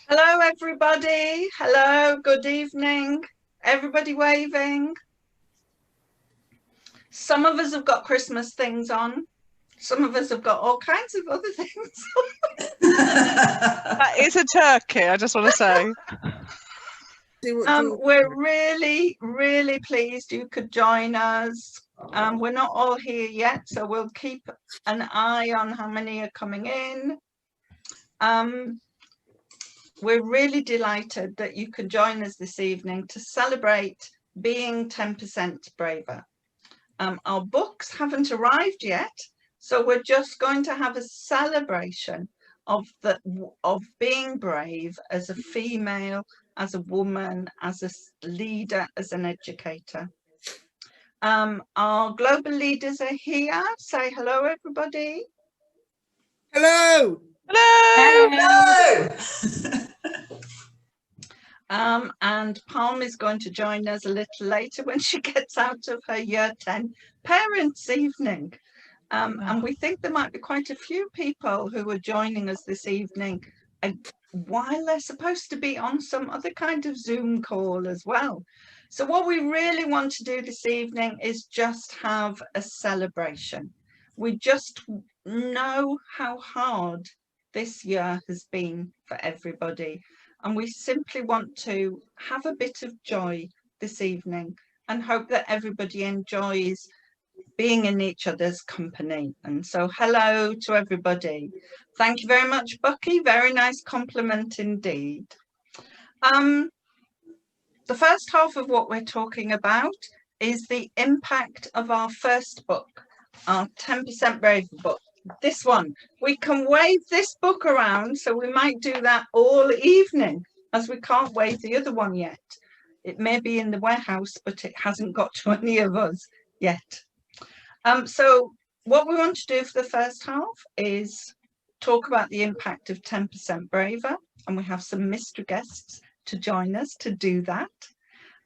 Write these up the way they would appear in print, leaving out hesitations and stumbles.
Hello, everybody. Hello, good evening. Everybody waving. Some of us have got Christmas things on. Some of us have got all kinds of other things. That is a turkey, I just want to say. We're really, really pleased you could join us. We're not all here yet, so we'll keep an eye on how many are coming in. We're really delighted that you could join us this evening to celebrate Being 10% Braver. Our books haven't arrived yet, so we're just going to have a celebration of being brave as a female, as a woman, as a leader, as an educator. Our global leaders are here. Say hello, everybody. Hello. Hello. And Palm is going to join us a little later when she gets out of her Year 10 Parents' Evening. And we think there might be quite a few people who are joining us this evening while they're supposed to be on some other kind of Zoom call as well. So what we really want to do this evening is just have a celebration. We just know how hard this year has been for everybody. And we simply want to have a bit of joy this evening and hope that everybody enjoys being in each other's company. And so hello to everybody. Thank you very much, Bucky. Very nice compliment indeed. The first half of what we're talking about is the impact of our first book, our 10% Braver book. This one, we can wave this book around, so we might do that all evening, as we can't wave the other one yet. It may be in the warehouse, but it hasn't got to any of us yet. So what we want to do for the first half is talk about the impact of 10% Braver, and we have some mystery guests to join us to do that.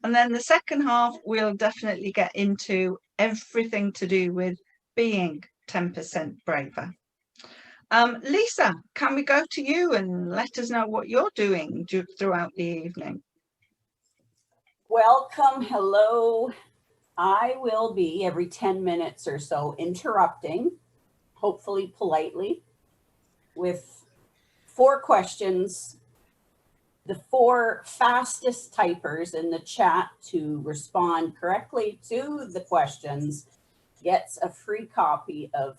And then the second half, we'll definitely get into everything to do with being 10% braver. Lisa, can we go to you and let us know what you're doing throughout the evening? Welcome, hello. I will be every 10 minutes or so interrupting, hopefully politely, with 4 questions. The 4 fastest typers in the chat to respond correctly to the questions gets a free copy of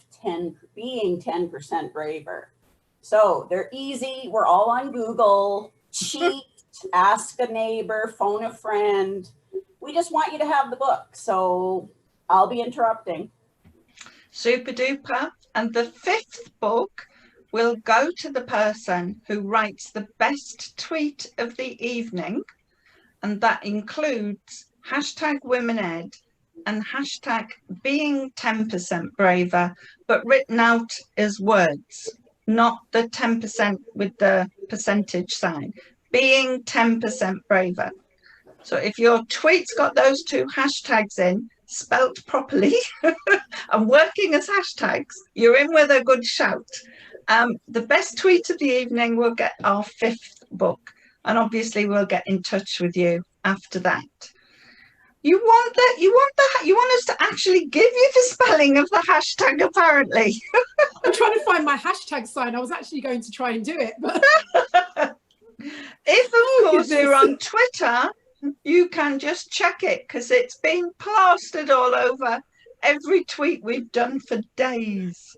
Being 10% Braver. So they're easy. We're all on Google. Cheat, ask a neighbor, phone a friend. We just want you to have the book. So I'll be interrupting. Super duper. And the 5th book will go to the person who writes the best tweet of the evening. And that includes #WomenEd and #Being 10% Braver, but written out as words, not the 10% with the percentage sign. Being 10% Braver. So if your tweet's got those 2 hashtags in, spelt properly and working as hashtags, you're in with a good shout. The best tweet of the evening will get our 5th book, and obviously we'll get in touch with you after that. You want that? You want us to actually give you the spelling of the hashtag, apparently. I'm trying to find my hashtag sign. I was actually going to try and do it, but if of course you're on Twitter, you can just check it, because it's been plastered all over every tweet we've done for days.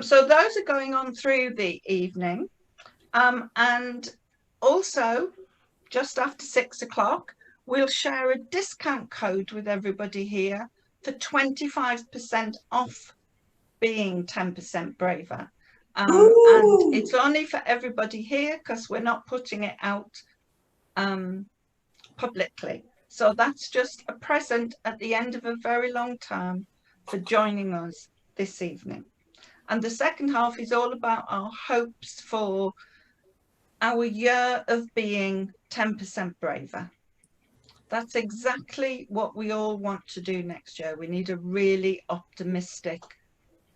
So those are going on through the evening. And also, just after 6 o'clock, we'll share a discount code with everybody here for 25% off Being 10% Braver. And it's only for everybody here, because we're not putting it out publicly. So that's just a present at the end of a very long term for joining us this evening. And the second half is all about our hopes for our year of being 10% braver. That's exactly what we all want to do next year. We need a really optimistic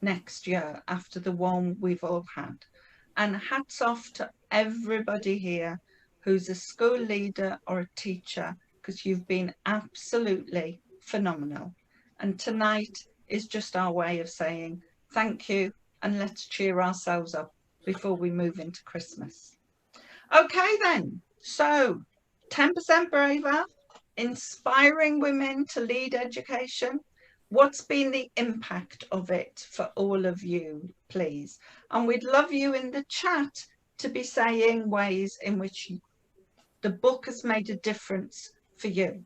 next year after the one we've all had. And hats off to everybody here who's a school leader or a teacher, because you've been absolutely phenomenal. And tonight is just our way of saying thank you, and let's cheer ourselves up before we move into Christmas. Okay then, so 10% Braver, inspiring women to lead education. What's been the impact of it for all of you, please? And we'd love you in the chat to be saying ways in which the book has made a difference for you.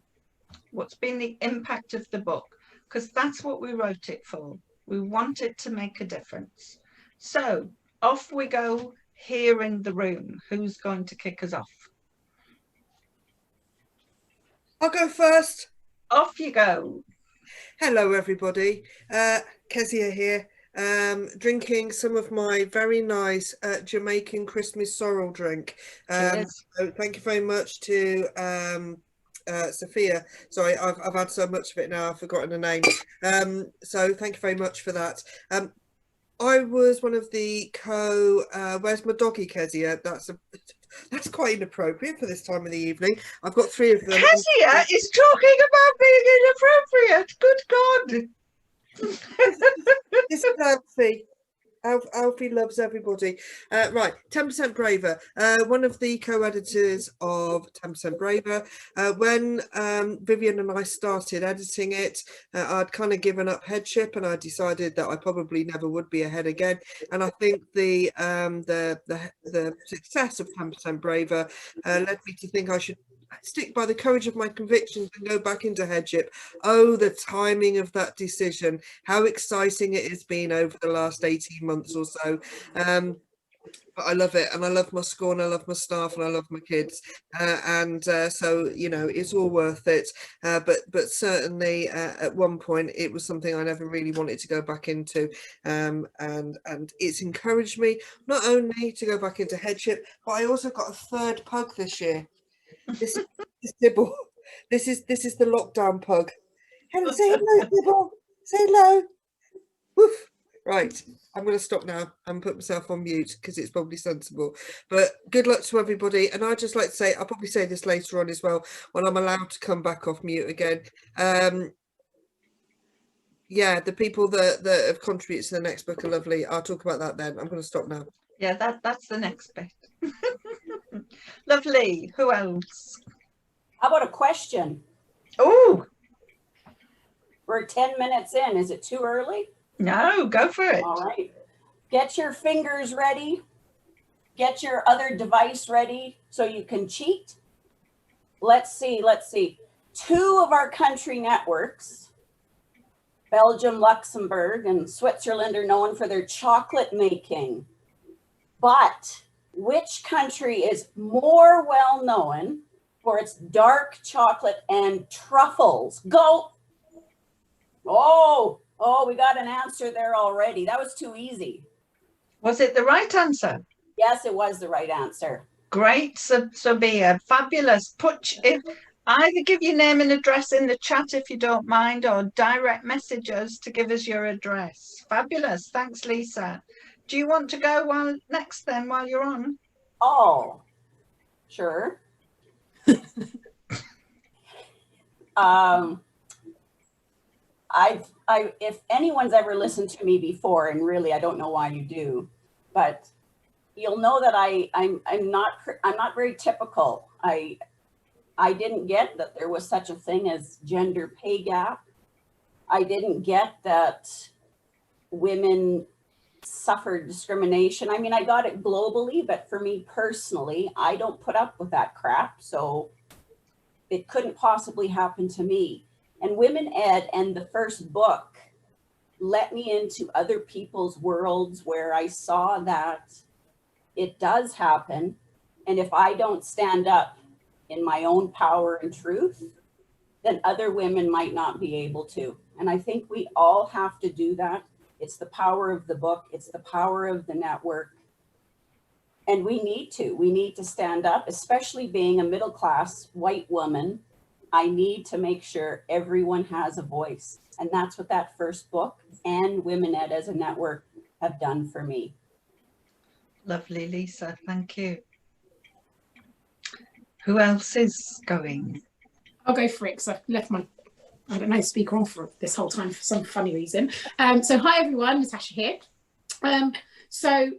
What's been the impact of the book? Because that's what we wrote it for. We want it to make a difference. So off we go here in the room. Who's going to kick us off? I'll go first. Off you go. Hello, everybody. Kezia here, drinking some of my very nice Jamaican Christmas sorrel drink. So thank you very much to Sophia. Sorry, I've had so much of it now, I've forgotten the name. So thank you very much for that. I was one of the where's my doggy, Kezia? That's quite inappropriate for this time of the evening. I've got 3 of them. Kezia is talking about being inappropriate. Good God. This is Alfie. Alfie loves everybody. Right, 10% Braver. One of the co-editors of 10% Braver. When Vivian and I started editing it, I'd kind of given up headship, and I decided that I probably never would be a head again. And I think the success of 10% Braver led me to think I should stick by the courage of my convictions and go back into headship. Oh, the timing of that decision, how exciting it has been over the last 18 months or so. But I love it, and I love my school, and I love my staff, and I love my kids, so you know, it's all worth it. But certainly at one point it was something I never really wanted to go back into, and it's encouraged me not only to go back into headship, but I also got a 3rd pug this year. This is Dibble. This is the lockdown pug. Hello, say hello, Dibble. Say hello. Woof. Right, I'm going to stop now and put myself on mute because it's probably sensible. But good luck to everybody. And I'd just like to say, I'll probably say this later on as well, when I'm allowed to come back off mute again. Yeah, the people that have contributed to the next book are lovely. I'll talk about that then. I'm going to stop now. Yeah, that's the next bit. Lovely. Who else? How about a question? Oh, We're 10 minutes in. Is it too early? no, go for it. All right. Get your fingers ready. Get your other device ready so you can cheat. Let's see. 2 of our country networks, Belgium, Luxembourg, and Switzerland, are known for their chocolate making. But which country is more well known for its dark chocolate and truffles? Go. Oh, we got an answer there already. That was too easy. Was it the right answer? Yes, it was the right answer. Great, Sophia. Fabulous. Either give your name and address in the chat if you don't mind, or direct message us to give us your address. Fabulous. Thanks, Lisa. Do you want to go next while you're on? Oh, sure. If anyone's ever listened to me before, and really I don't know why you do, but you'll know that I'm not very typical. I didn't get that there was such a thing as gender pay gap. I didn't get that women suffered discrimination. I mean, I got it globally, but for me personally, I don't put up with that crap. So it couldn't possibly happen to me. And Women Ed and the first book let me into other people's worlds where I saw that it does happen. And if I don't stand up in my own power and truth, then other women might not be able to. And I think we all have to do that. It's the power of the book. It's the power of the network. And we need to stand up, especially being a middle-class white woman. I need to make sure everyone has a voice. And that's what that first book and Women Ed as a network have done for me. Lovely, Lisa. Thank you. Who else is going? I'll go for it because I've left my, I don't know, speaker on for this whole time for some funny reason. So hi everyone, Natasha here. So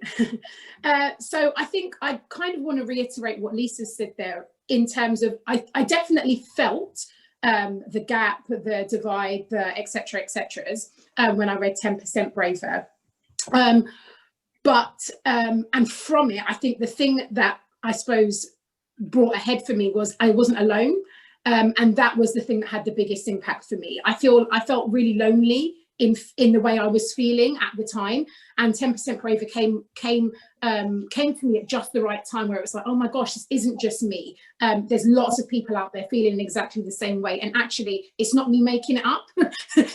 I think I kind of want to reiterate what Lisa said there in terms of I definitely felt the gap, the divide, the etc. when I read 10% Braver. And from it, I think the thing that I suppose brought ahead for me was I wasn't alone. And that was the thing that had the biggest impact for me. I felt really lonely in the way I was feeling at the time, and 10% Braver came to me at just the right time, where it was like, oh my gosh, this isn't just me. There's lots of people out there feeling exactly the same way, and actually it's not me making it up.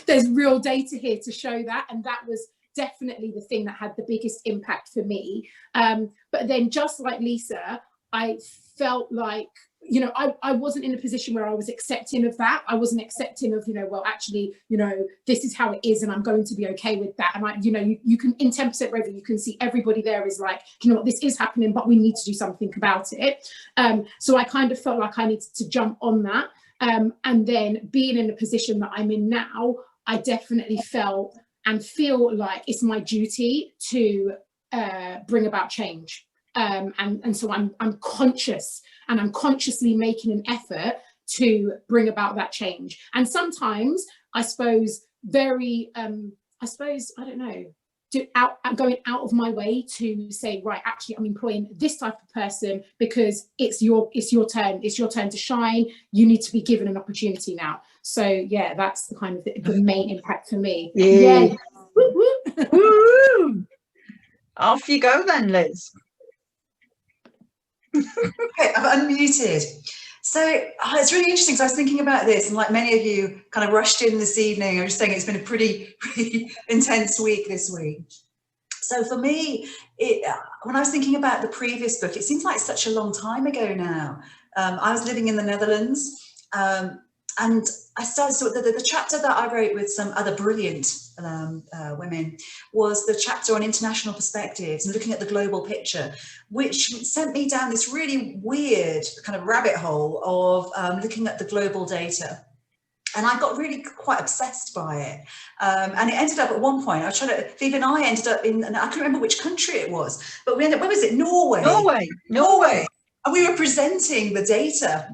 There's real data here to show that, and that was definitely the thing that had the biggest impact for me. But then, just like Lisa, I felt like, you know, I wasn't in a position where I was accepting of that. I wasn't accepting of, you know, well, actually, you know, this is how it is and I'm going to be okay with that. And you know, you can, in 10% Braver, you can see everybody there is like, you know what, this is happening, but we need to do something about it. So I kind of felt like I needed to jump on that. And then being in the position that I'm in now, I definitely felt and feel like it's my duty to bring about change. And so I'm conscious, and I'm consciously making an effort to bring about that change. And sometimes I suppose I don't know, going out of my way to say, right, actually I'm employing this type of person because it's your turn to shine. You need to be given an opportunity now. So yeah, that's the kind of the main impact for me. Yeah. Woo, woo. Woo! Off you go then, Liz. Okay, I've unmuted. So it's really interesting because I was thinking about this, and like many of you kind of rushed in this evening. I was saying it's been a pretty intense week this week. So for me, when I was thinking about the previous book, it seems like such a long time ago now. I was living in the Netherlands, and I started, so the chapter that I wrote with some other brilliant women was the chapter on international perspectives and looking at the global picture, which sent me down this really weird kind of rabbit hole of looking at the global data. And I got really quite obsessed by it. And it ended up at one point, I was trying to, Viv and I ended up in, and I can't remember which country it was, but we ended up, where was it? Norway. And we were presenting the data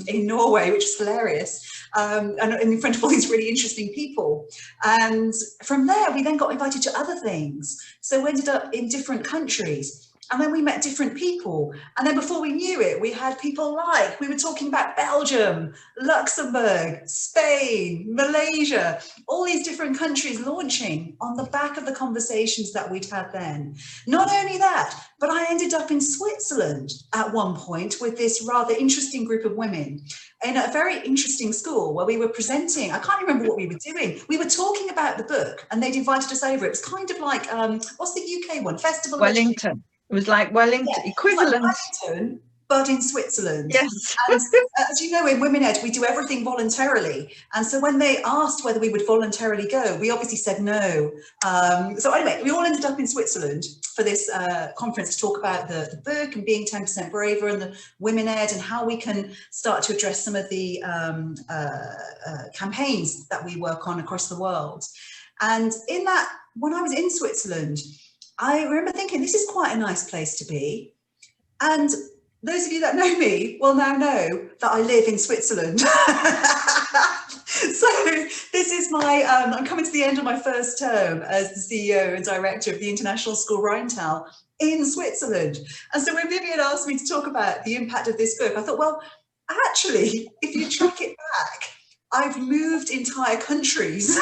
in Norway, which was hilarious, and in front of all these really interesting people. And from there, we then got invited to other things. So we ended up in different countries. And then we met different people. And then before we knew it, we had people like, we were talking about Belgium, Luxembourg, Spain, Malaysia, all these different countries launching on the back of the conversations that we'd had then. Not only that, but I ended up in Switzerland at one point with this rather interesting group of women in a very interesting school where we were presenting. I can't remember what we were doing. We were talking about the book and they'd invited us over. It was kind of like, what's the UK one? Festival of Wellington. It was like Wellington, yeah, equivalent. Like Wellington, but in Switzerland. Yes. And as you know, in Women Ed, we do everything voluntarily. And so when they asked whether we would voluntarily go, we obviously said no. So anyway, we all ended up in Switzerland for this conference to talk about the book and being 10% braver and the Women Ed and how we can start to address some of the campaigns that we work on across the world. And in that, when I was in Switzerland, I remember thinking, this is quite a nice place to be. And those of you that know me will now know that I live in Switzerland. So this is my, I'm coming to the end of my first term as the CEO and director of the International School Rheintal in Switzerland. And so when Vivian asked me to talk about the impact of this book, I thought, well, actually, if you track it back, I've moved entire countries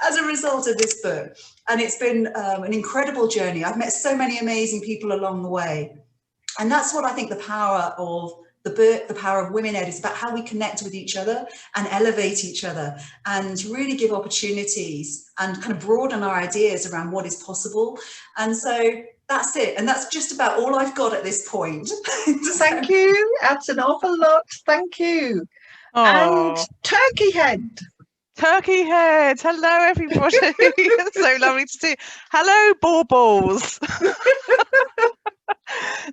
as a result of this book. And it's been an incredible journey. I've met so many amazing people along the way. And that's what I think the power of the book, the power of Women Ed, is about how we connect with each other and elevate each other and really give opportunities and kind of broaden our ideas around what is possible. And so that's it. And that's just about all I've got at this point. Thank you. That's an awful lot. Thank you. Oh. And Turkey Head. Turkey heads. Hello, everybody. It's so lovely to see you. Hello, baubles.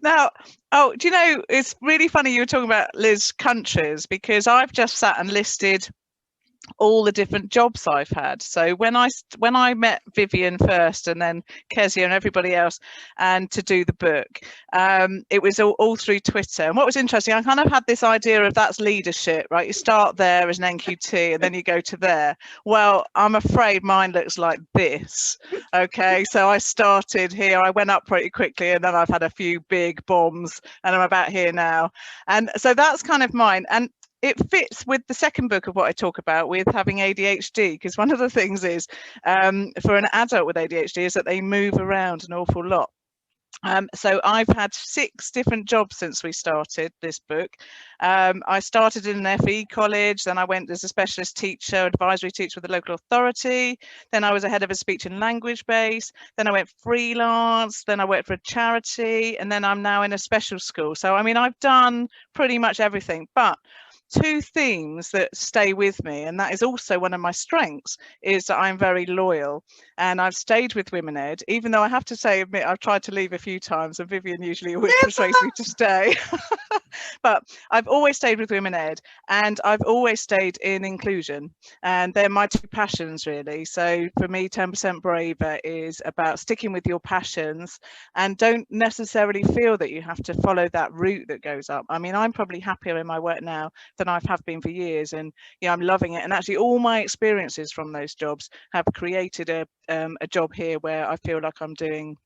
Now, oh, do you know, it's really funny you were talking about, Liz, countries, because I've just sat and listed all the different jobs I've had. So when I met Vivian first, and then Kezia and everybody else, and to do the book, it was all through Twitter. And what was interesting, I kind of had this idea of that's leadership, right? You start there as an NQT and then you go to there. Well, I'm afraid mine looks like this. Okay, so I started here, I went up pretty quickly, and then I've had a few big bombs, and I'm about here now. And so that's kind of mine. And it fits with the second book of what I talk about with having ADHD, because one of the things is for an adult with ADHD is that they move around an awful lot. So I've had 6 different jobs since we started this book. I started in an FE college, then I went as a specialist teacher, advisory teacher with a local authority, then I was a head of a speech and language base, then I went freelance, then I worked for a charity, and then I'm now in a special school. So I mean, I've done pretty much everything, but 2 themes that stay with me, and that is also one of my strengths, is that I'm very loyal, and I've stayed with Women Ed, even though I have to say, admit, I've tried to leave a few times, and Vivian usually always persuades me to stay. But I've always stayed with Women Ed, and I've always stayed in inclusion, and they're my 2 passions, really. So for me, 10% Braver is about sticking with your passions, and don't necessarily feel that you have to follow that route that goes up. I mean, I'm probably happier in my work now than I have been for years, and I'm loving it. And actually all my experiences from those jobs have created a job here where I feel like I'm doing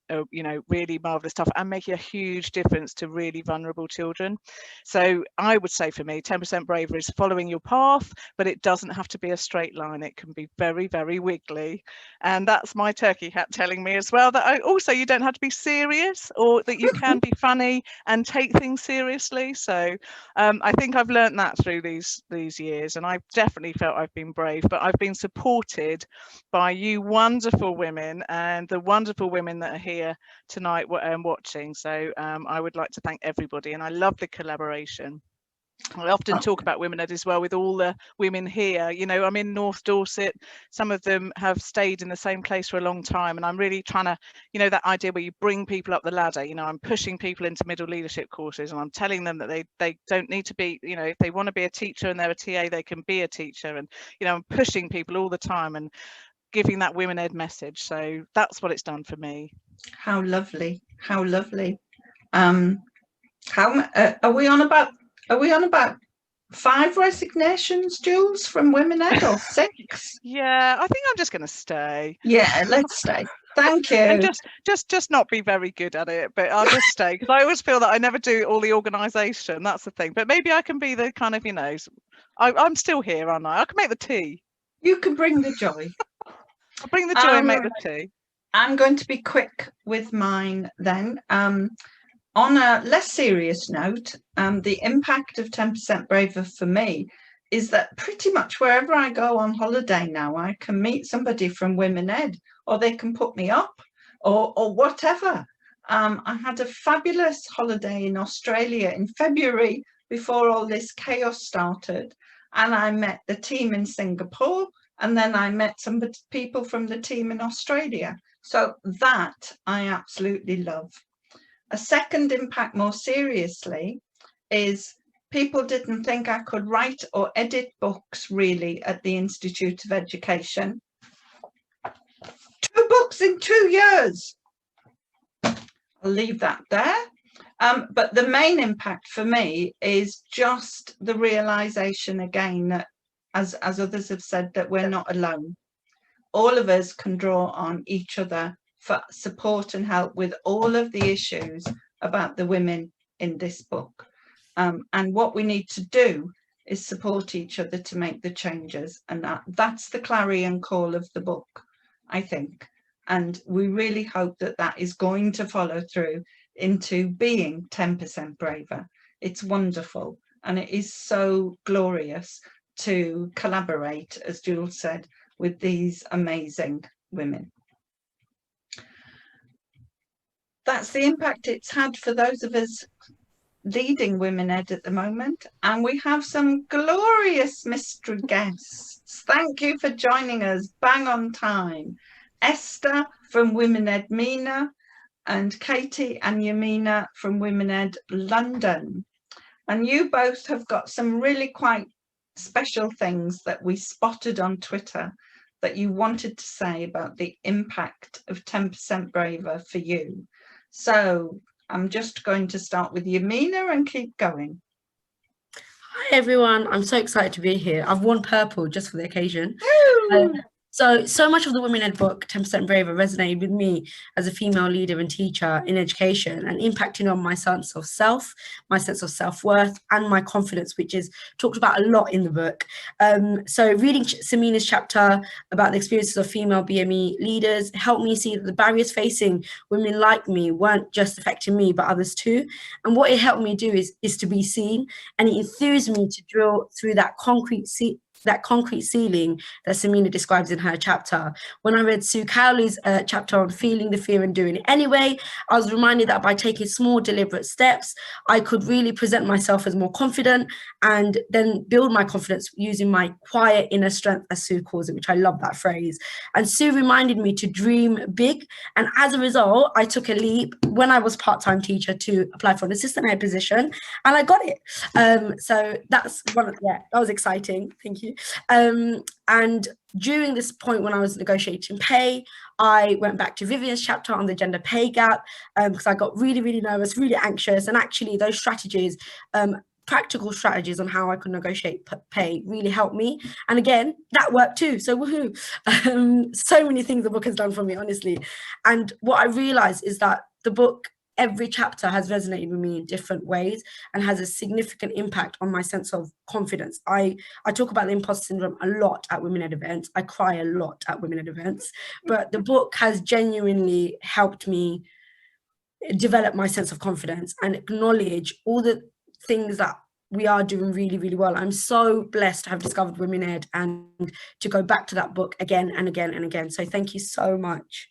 really marvelous stuff and making a huge difference to really vulnerable children. So I would say for me, 10% Braver is following your path, but it doesn't have to be a straight line. It can be very, very wiggly. And that's my turkey hat telling me as well that you don't have to be serious, or that you can be funny and take things seriously. So I think I've learned that through these years, and I've definitely felt I've been brave, but I've been supported by you wonderful women and the wonderful women that are here tonight watching. So I would like to thank everybody, and I love the collaboration. I often talk about Women Ed as well with all the women here. I'm in North Dorset. Some of them have stayed in the same place for a long time, and I'm really trying to, that idea where you bring people up the ladder. I'm pushing people into middle leadership courses, and I'm telling them that they don't need to be, if they want to be a teacher and they're a TA, they can be a teacher. And I'm pushing people all the time and giving that Women Ed message. So that's what it's done for me. How lovely, how lovely. Are we on about 5 resignations, Jules, from Women Ed, or 6? Yeah, I think I'm just going to stay. Yeah, let's stay. Thank you. And just not be very good at it, but I'll just stay, because I always feel that I never do all the organisation. That's the thing. But maybe I can be the kind of, I'm still here, aren't I? I can make the tea. You can bring the joy. I'll bring the joy and make the tea. I'm going to be quick with mine then. On a less serious note, the impact of 10% Braver for me is that pretty much wherever I go on holiday now, I can meet somebody from Women Ed, or they can put me up, or whatever. I had a fabulous holiday in Australia in February before all this chaos started, and I met the team in Singapore, and then I met some people from the team in Australia. So that I absolutely love. A second impact, more seriously, is people didn't think I could write or edit books really at the Institute of Education. 2 books in 2 years. I'll leave that there. But the main impact for me is just the realization again that, as others have said, that we're not alone. All of us can draw on each other for support and help with all of the issues about the women in this book. And what we need to do is support each other to make the changes. And that's the clarion call of the book, I think. And we really hope that that is going to follow through into being 10% Braver. It's wonderful. And it is so glorious to collaborate, as Jules said, with these amazing women. That's the impact it's had for those of us leading Women Ed at the moment. And we have some glorious mystery guests Thank you for joining us, bang on time. Esther from Women Ed MENA and Katie and Yamina from Women Ed London. And you both have got some really quite special things that we spotted on Twitter that you wanted to say about the impact of 10% Braver for you. So I'm just going to start with Yamina and keep going. Hi everyone, I'm so excited to be here. I've worn purple just for the occasion. So much of the Women Ed book, 10% Braver, resonated with me as a female leader and teacher in education and impacting on my sense of self, my sense of self-worth and my confidence, which is talked about a lot in the book. So reading Samina's chapter about the experiences of female BME leaders helped me see that the barriers facing women like me weren't just affecting me, but others too. And what it helped me do is to be seen, and it enthused me to drill through that concrete ceiling that Samina describes in her chapter. When I read Sue Cowley's chapter on feeling the fear and doing it anyway, I was reminded that by taking small, deliberate steps, I could really present myself as more confident and then build my confidence using my quiet inner strength, as Sue calls it, which I love that phrase. And Sue reminded me to dream big. And as a result, I took a leap when I was part-time teacher to apply for an assistant head position, and I got it. So that's that was exciting. Thank you. And during this point when I was negotiating pay, I went back to Vivian's chapter on the gender pay gap because I got really, really nervous, really anxious. And actually those strategies, practical strategies on how I could negotiate pay really helped me. And again, that worked too. So woohoo. So many things the book has done for me, honestly. And what I realized is that the book, every chapter has resonated with me in different ways and has a significant impact on my sense of confidence. I talk about the imposter syndrome a lot at Women Ed events. I cry a lot at Women Ed events, but the book has genuinely helped me develop my sense of confidence and acknowledge all the things that we are doing really, really well. I'm so blessed to have discovered Women Ed and to go back to that book again and again and again. So thank you so much.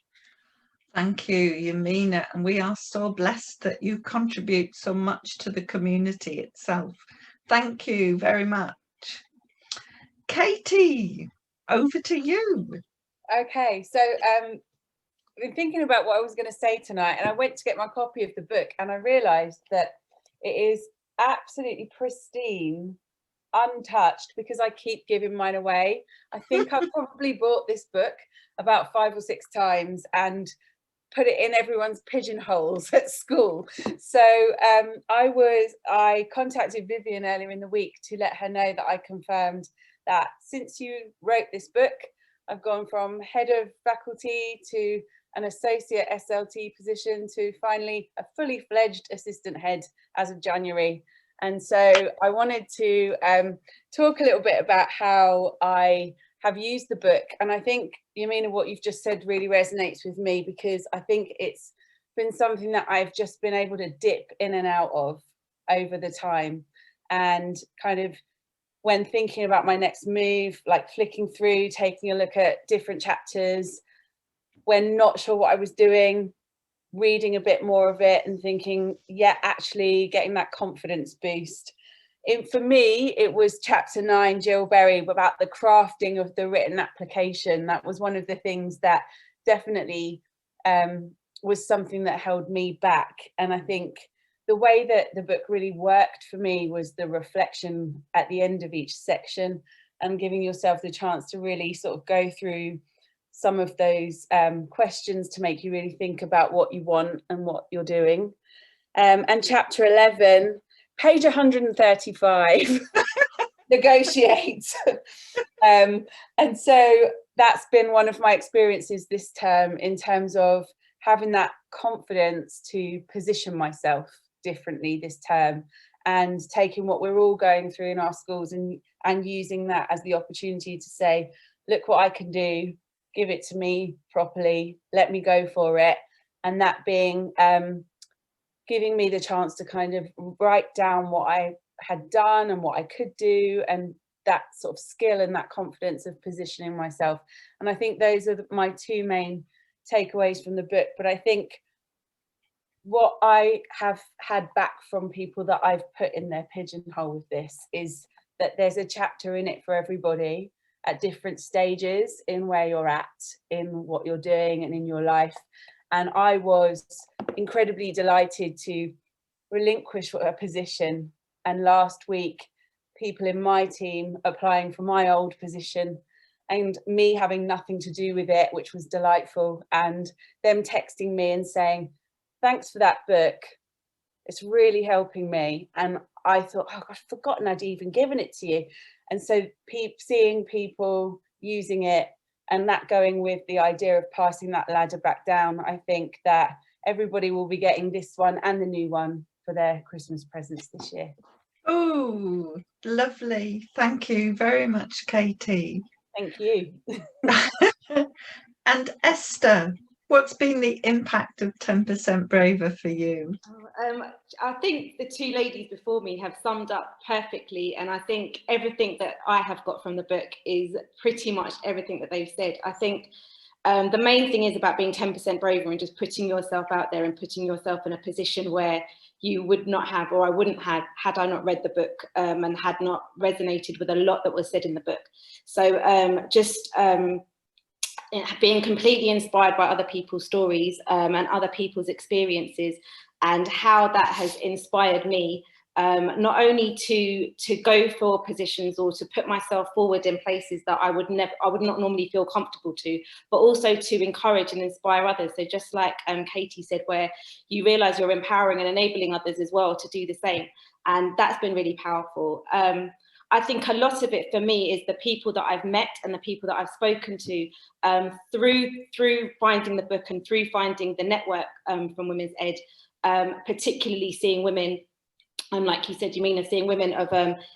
Thank you, Yamina, and we are so blessed that you contribute so much to the community itself. Thank you very much. Katie, over to you. Okay, so I've been thinking about what I was going to say tonight, and I went to get my copy of the book and I realised that it is absolutely pristine, untouched, because I keep giving mine away. I think I've probably bought this book about 5 or 6 times and put it in everyone's pigeonholes at school. So I contacted Vivian earlier in the week to let her know that I confirmed that since you wrote this book, I've gone from head of faculty to an associate SLT position to finally a fully fledged assistant head as of January. And so I wanted to talk a little bit about how I have used the book. And I think, Yamina, what you've just said really resonates with me, because I think it's been something that I've just been able to dip in and out of over the time. And kind of when thinking about my next move, like flicking through, taking a look at different chapters, when not sure what I was doing, reading a bit more of it and thinking, yeah, actually getting that confidence boost. For me, it was chapter 9, Jill Berry, about the crafting of the written application. That was one of the things that definitely was something that held me back. And I think the way that the book really worked for me was the reflection at the end of each section and giving yourself the chance to really sort of go through some of those questions to make you really think about what you want and what you're doing. And chapter 11, page 135, negotiate. And so that's been one of my experiences this term in terms of having that confidence to position myself differently this term and taking what we're all going through in our schools and using that as the opportunity to say, look what I can do, give it to me properly, let me go for it. And that being giving me the chance to kind of write down what I had done and what I could do, and that sort of skill and that confidence of positioning myself. And I think those are my 2 main takeaways from the book. But I think what I have had back from people that I've put in their pigeonhole with this is that there's a chapter in it for everybody. at different stages in where you're at, in what you're doing and in your life. And I was incredibly delighted to relinquish a position. And last week, people in my team applying for my old position and me having nothing to do with it, which was delightful, and them texting me and saying, thanks for that book, it's really helping me. And I thought, oh, I've forgotten I'd even given it to you. And so seeing people using it, and that going with the idea of passing that ladder back down, I think that everybody will be getting this one and the new one for their Christmas presents this year. Oh, lovely. Thank you very much, Katie. Thank you. And Esther, what's been the impact of 10% Braver for you? I think the two ladies before me have summed up perfectly, and I think everything that I have got from the book is pretty much everything that they've said. I think the main thing is about being 10% braver and just putting yourself out there and putting yourself in a position where you would not have, or I wouldn't have, had I not read the book and had not resonated with a lot that was said in the book. So just being completely inspired by other people's stories and other people's experiences, and how that has inspired me not only to go for positions or to put myself forward in places that I would not normally feel comfortable to, but also to encourage and inspire others. So just like Katie said, where you realize you're empowering and enabling others as well to do the same. And that's been really powerful. I think a lot of it for me is the people that I've met and the people that I've spoken to through finding the book and through finding the network from Women's Ed, particularly seeing women, like you said, Yamina, seeing women of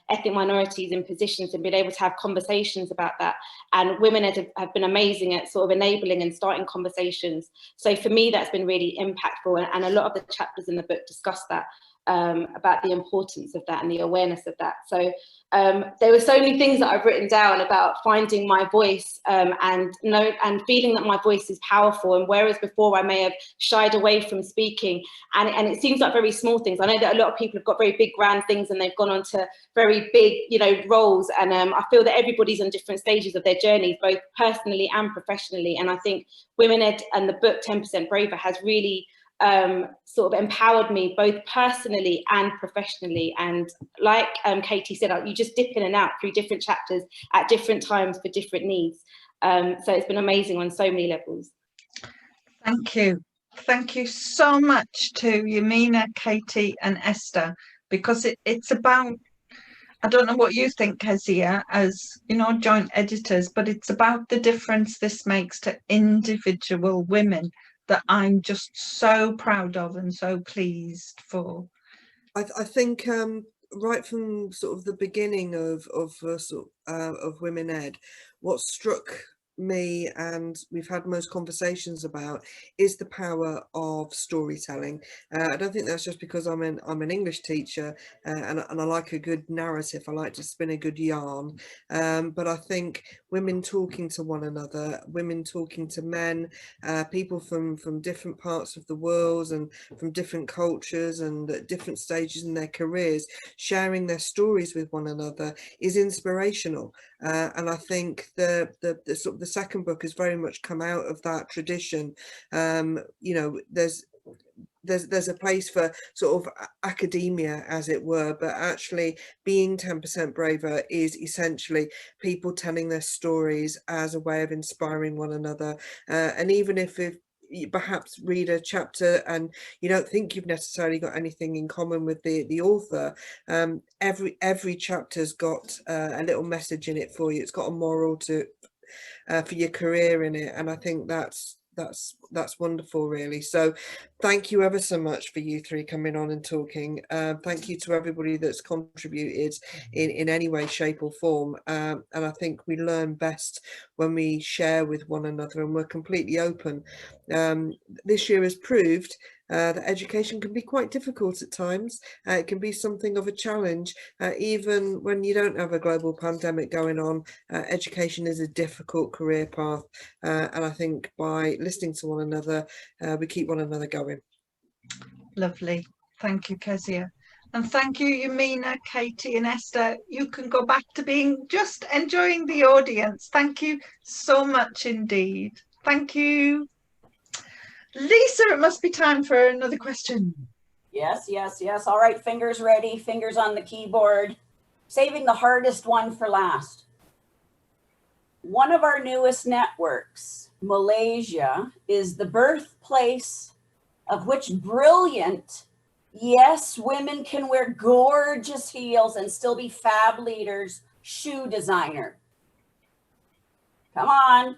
ethnic minorities in positions and being able to have conversations about that. And Women Ed have been amazing at sort of enabling and starting conversations. So for me, that's been really impactful. And a lot of the chapters in the book discuss that, about the importance of that and the awareness of that. So there were so many things that I've written down about finding my voice and feeling that my voice is powerful. And whereas before I may have shied away from speaking, and it seems like very small things. I know that a lot of people have got very big grand things and they've gone on to very big, roles. And I feel that everybody's on different stages of their journeys, both personally and professionally. And I think Women Ed and the book 10% Braver has really sort of empowered me both personally and professionally. And like Katie said, you just dip in and out through different chapters at different times for different needs. So it's been amazing on so many levels. Thank you. Thank you so much to Yamina, Katie and Esther, because it's about, I don't know what you think, Kezia, as joint editors, but it's about the difference this makes to individual women that I'm just so proud of and so pleased for. I think right from sort of the beginning of Women Ed, what struck me, and we've had most conversations about, is the power of storytelling. I don't think that's just because I'm an English teacher and I like a good narrative. I like to spin a good yarn, but I think women talking to one another, women talking to men, people from different parts of the world and from different cultures and at different stages in their careers, sharing their stories with one another is inspirational. And I think the sort of the second book has very much come out of that tradition. There's a place for sort of academia, as it were, but actually Being 10% Braver is essentially people telling their stories as a way of inspiring one another. And even if you perhaps read a chapter and you don't think you've necessarily got anything in common with the author, every chapter's got a little message in it for you. It's got a moral for your career in it, and I think that's wonderful, really. So thank you ever so much for you three coming on and talking. Thank you to everybody that's contributed in any way, shape or form, and I think we learn best when we share with one another and we're completely open. This year has proved that education can be quite difficult at times. It can be something of a challenge, even when you don't have a global pandemic going on. Education is a difficult career path, and I think by listening to one another, we keep one another going. Lovely. Thank you, Kezia. And thank you, Yamina, Katie and Esther. You can go back to being just enjoying the audience. Thank you so much indeed. Thank you. Lisa, it must be time for another question. Yes, yes, yes. All right, fingers ready, fingers on the keyboard. Saving the hardest one for last. One of our newest networks, Malaysia, is the birthplace of which brilliant, yes, women can wear gorgeous heels and still be fab leaders, shoe designer. Come on.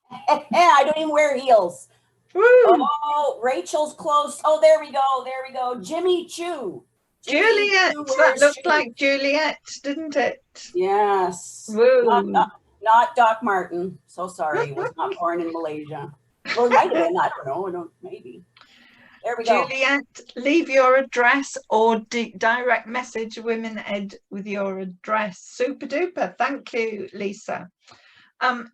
I don't even wear heels. Woo! Oh, Rachel's close. Oh, there we go. There we go. Jimmy Choo. Juliet, Choo that wears looked shoes. like Juliet, didn't it? Yes. Woo. Not Doc Martin. So sorry. He was not born in Malaysia. Well, it might have been. I don't know. Maybe. There we go. Juliet, leave your address or direct message Women Ed with your address. Super duper. Thank you, Lisa.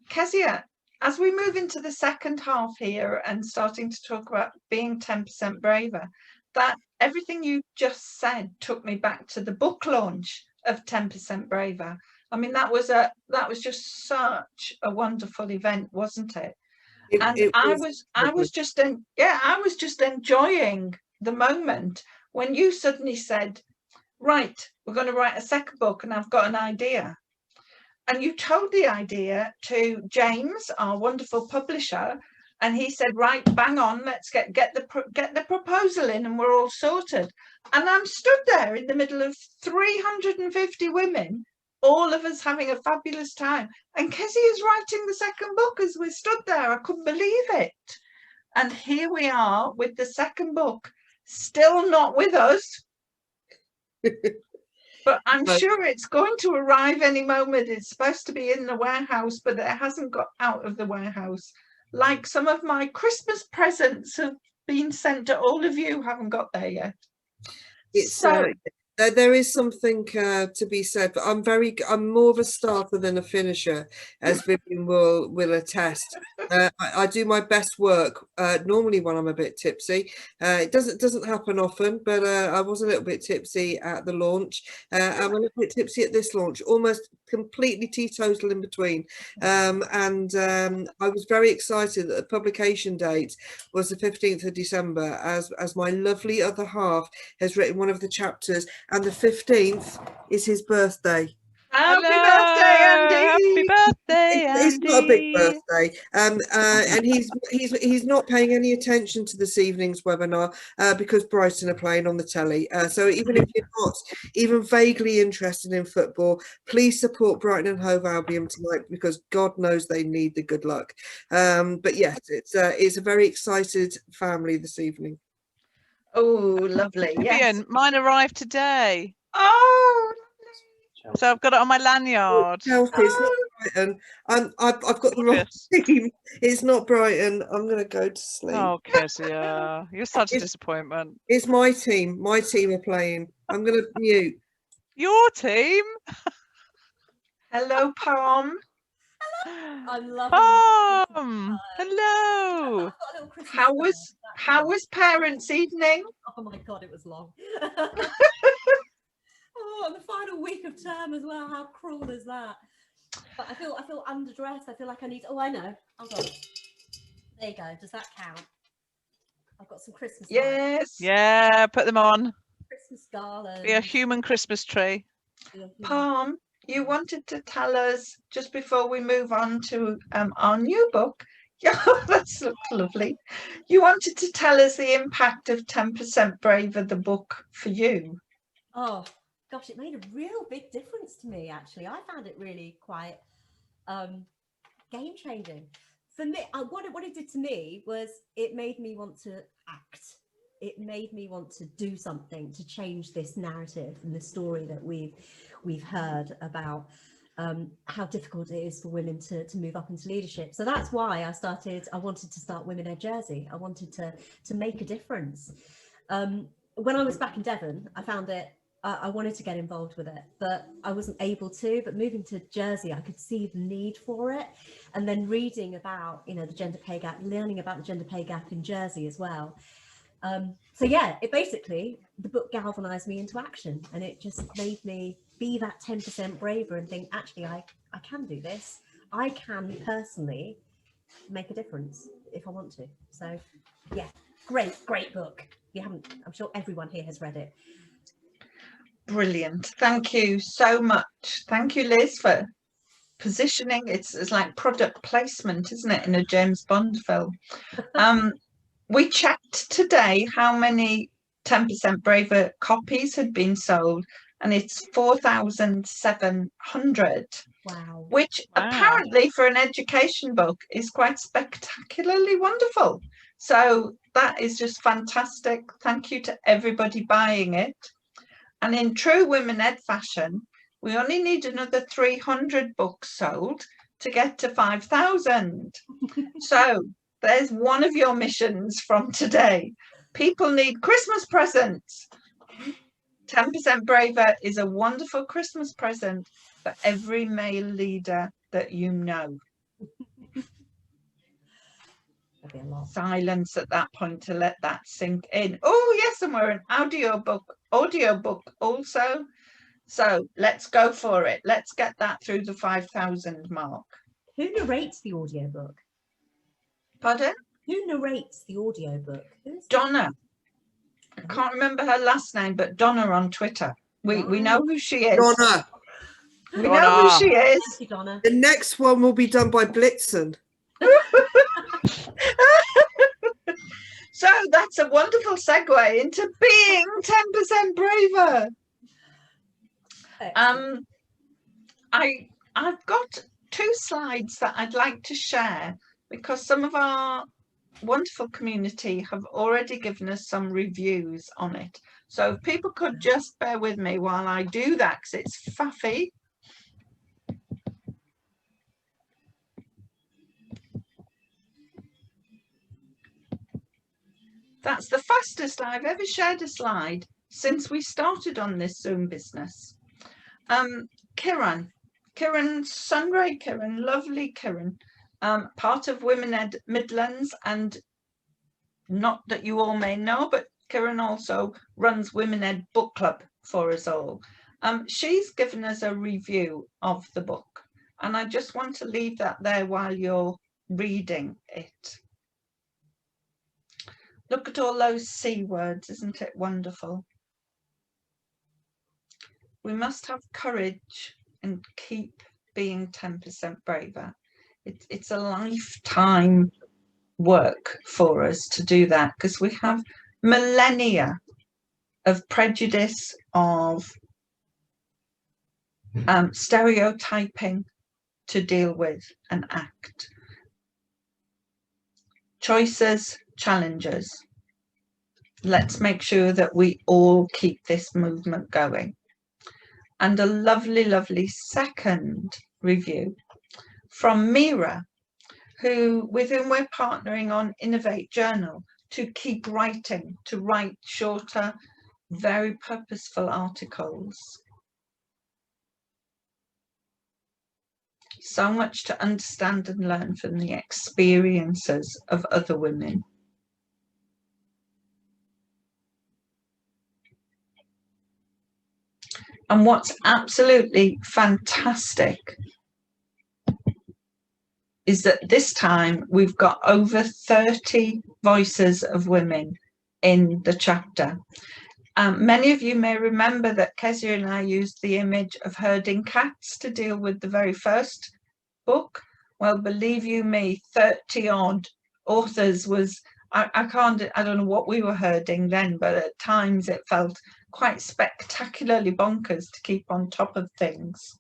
Kezia, as we move into the second half here and starting to talk about being 10% braver, that everything you just said took me back to the book launch of 10% braver. I mean, that was just such a wonderful event, wasn't it? I was just enjoying the moment when you suddenly said, right, we're going to write a second book and I've got an idea. And you told the idea to James, our wonderful publisher, and he said, right, bang on, let's get the proposal in and we're all sorted. And I'm stood there in the middle of 350 women, all of us having a fabulous time. And Kezia is writing the second book as we stood there. I couldn't believe it. And here we are with the second book, still not with us. But I'm sure it's going to arrive any moment. It's supposed to be in the warehouse, but it hasn't got out of the warehouse. Like some of my Christmas presents have been sent to all of you, haven't got there yet. There is something to be said, but I'm more of a starter than a finisher, as Vivian will attest. I do my best work normally when I'm a bit tipsy. It doesn't happen often, but I was a little bit tipsy at the launch. I'm a little bit tipsy at this launch, almost completely teetotal in between. And I was very excited that the publication date was the 15th of December, as my lovely other half has written one of the chapters. And the 15th is his birthday. Happy birthday, Andy! Happy birthday, Andy! It's not a big birthday, and he's not paying any attention to this evening's webinar because Brighton are playing on the telly. So even if you're not even vaguely interested in football, please support Brighton and Hove Albion tonight because God knows they need the good luck. But yes, it's a very excited family this evening. Oh, lovely! Vivian, Yes, mine arrived today. Oh, So I've got it on my lanyard. Chelsea, it's not Brighton. I've got the wrong team. It's not Brighton. I'm going to go to sleep. Oh, Kezia, you're such a disappointment. It's my team. My team are playing. I'm going to mute. Your team? hello, Palm. I'm loving Hello. How was Parents' Evening? Oh my God, it was long. Oh, and the final week of term as well. How cruel is that? But I feel underdressed. I feel like I need. Oh, I know. Hold on. There you go. Does that count? I've got some Christmas. Yes. Lights. Yeah, put them on. Christmas garland. Be a human Christmas tree. Palm, you wanted to tell us just before we move on to our new book. Yeah, that's lovely. You wanted to tell us the impact of 10% Braver, the book, for you. Oh gosh, it made a real big difference to me. Actually, I found it really quite game changing for me. What it did to me was it made me want to act. It made me want to do something to change this narrative and the story that we've heard about how difficult it is for women to move up into leadership. So that's why I wanted to start Women Ed Jersey. I wanted to make a difference. When I was back in Devon, I found it, I wanted to get involved with it, but I wasn't able to. But moving to Jersey, I could see the need for it. And then reading about, the gender pay gap, learning about the gender pay gap in Jersey as well. So yeah, it basically, the book galvanized me into action, and it just made me be that 10% braver and think, actually, I can do this. I can personally make a difference if I want to. So yeah, great book. You haven't, I'm sure everyone here has read it. Brilliant. Thank you so much. Thank you, Liz, for positioning. It's like product placement, isn't it, in a James Bond film? We checked today how many 10% Braver copies had been sold, and it's 4,700. Wow. Which apparently for an education book is quite spectacularly wonderful. So that is just fantastic. Thank you to everybody buying it. And in true Women Ed fashion, we only need another 300 books sold to get to 5,000. So there's one of your missions from today. People need Christmas presents. 10% Braver is a wonderful Christmas present for every male leader that you know. Silence at that point to let that sink in. Oh yes, and we're an audiobook also. So let's go for it. Let's get that through the 5,000 mark. Who narrates the audiobook? Pardon? Who narrates the audiobook? Donna. I can't remember her last name, but Donna on Twitter. We know who she is. Donna. We know who she is. Thank you, Donna. The next one will be done by Blitzen. So that's a wonderful segue into being 10% braver. I've got 2 slides that I'd like to share because some of our wonderful community have already given us some reviews on it. So if people could just bear with me while I do that, because it's faffy. That's the fastest I've ever shared a slide since we started on this Zoom business. Kiran Sunray, lovely Kiran, part of Women Ed Midlands, and not that you all may know, but Kiran also runs Women Ed Book Club for us all. She's given us a review of the book, and I just want to leave that there while you're reading it. Look at all those C words, isn't it wonderful? We must have courage and keep being 10% braver. It's a lifetime work for us to do that, because we have millennia of prejudice, of stereotyping to deal with and act. Choices, challenges. Let's make sure that we all keep this movement going. And a lovely, lovely second review from Mira, with whom we're partnering on Innovate Journal to keep writing, to write shorter, very purposeful articles. So much to understand and learn from the experiences of other women. And what's absolutely fantastic is that this time we've got over 30 voices of women in the chapter. Many of you may remember that Kezia and I used the image of herding cats to deal with the very first book. Well, believe you me, 30 odd authors was, I don't know what we were herding then, but at times it felt quite spectacularly bonkers to keep on top of things.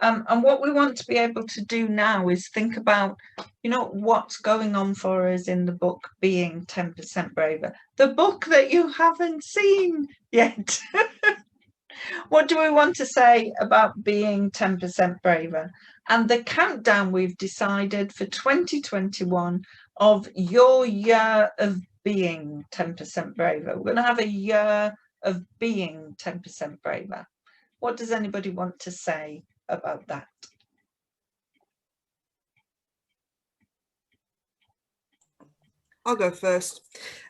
And what we want to be able to do now is think about, you know, what's going on for us in the book Being 10% Braver, the book that you haven't seen yet. What do we want to say about being 10% braver? And the countdown we've decided for 2021 of your year of being 10% braver. We're going to have a year of being 10% braver. What does anybody want to say about that? I'll go first.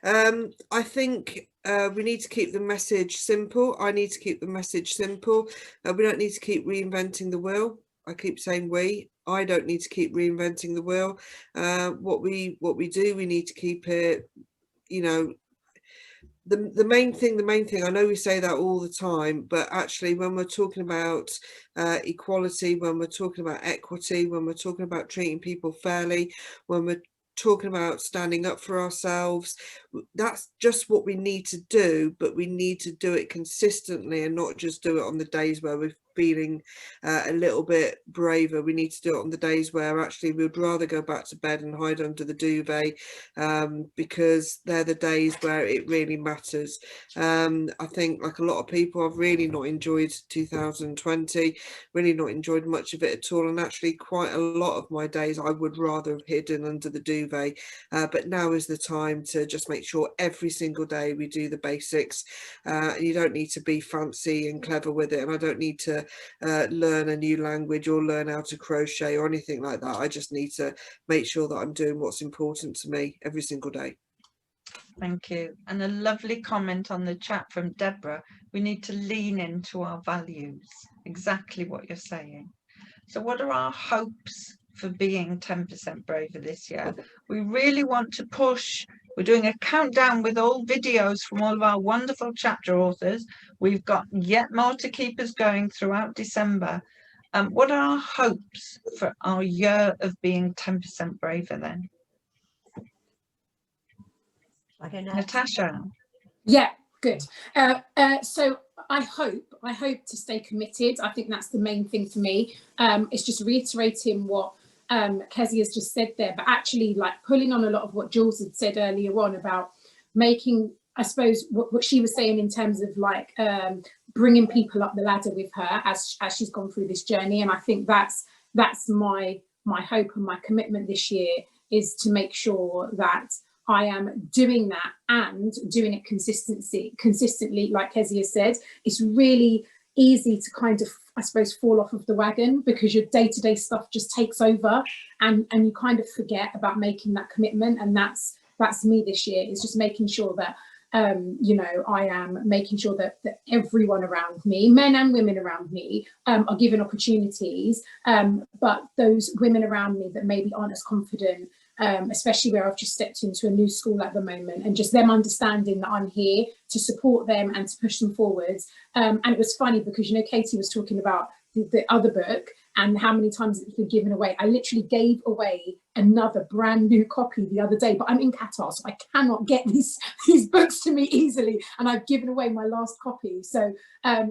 I think we need to keep the message simple. I need to keep the message simple. We don't need to keep reinventing the wheel. I keep saying we. I don't need to keep reinventing the wheel. What we do, we need to keep it, you know, the main thing, I know we say that all the time, but actually when we're talking about equality, when we're talking about equity, when we're talking about treating people fairly, when we're talking about standing up for ourselves, that's just what we need to do, but we need to do it consistently and not just do it on the days where we're feeling a little bit braver. We need to do it on the days where actually we'd rather go back to bed and hide under the duvet, because they're the days where it really matters. I think, like a lot of people, I've really not enjoyed 2020, really not enjoyed much of it at all, and actually quite a lot of my days I would rather have hidden under the duvet, but now is the time to just make sure every single day we do the basics. You don't need to be fancy and clever with it, and I don't need to learn a new language or learn how to crochet or anything like that. I just need to make sure that I'm doing what's important to me every single day. Thank you. And a lovely comment on the chat from Deborah. We need to lean into our values. Exactly what you're saying. So what are our hopes for being 10% braver this year? We really want to push. We're doing a countdown with all videos from all of our wonderful chapter authors. We've got yet more to keep us going throughout December. What are our hopes for our year of being 10% braver then? Natasha. Yeah, good. So I hope to stay committed. I think that's the main thing for me. It's just reiterating what Kezia has just said there, but actually like pulling on a lot of what Jules had said earlier on about making, I suppose, what she was saying in terms of like bringing people up the ladder with her as she's gone through this journey. And I think that's my hope and my commitment this year, is to make sure that I am doing that and doing it consistently. Like Kezia said, it's really easy to kind of, I suppose, fall off of the wagon because your day-to-day stuff just takes over, and you kind of forget about making that commitment. And that's me this year, is just making sure that you know, I am making sure that everyone around me, men and women around me, are given opportunities, but those women around me that maybe aren't as confident, especially where I've just stepped into a new school at the moment, and just them understanding that I'm here to support them and to push them forwards. And it was funny because, you know, Katie was talking about the other book and how many times it's been given away. I literally gave away another brand new copy the other day, but I'm in Qatar, so I cannot get these books to me easily, and I've given away my last copy. So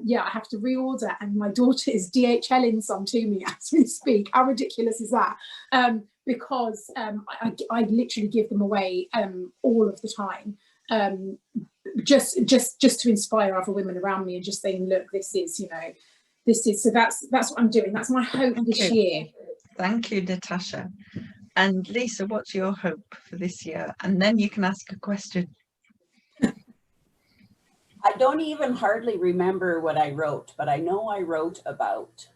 yeah, I have to reorder, and my daughter is DHLing some to me as we speak. How ridiculous is that? Because I literally give them away all of the time, just to inspire other women around me, and just saying, look, this is, you know, this is, so that's what I'm doing. That's my hope this year. Thank you, Natasha. And Lisa, what's your hope for this year? And then you can ask a question. I don't even hardly remember what I wrote, but I know I wrote about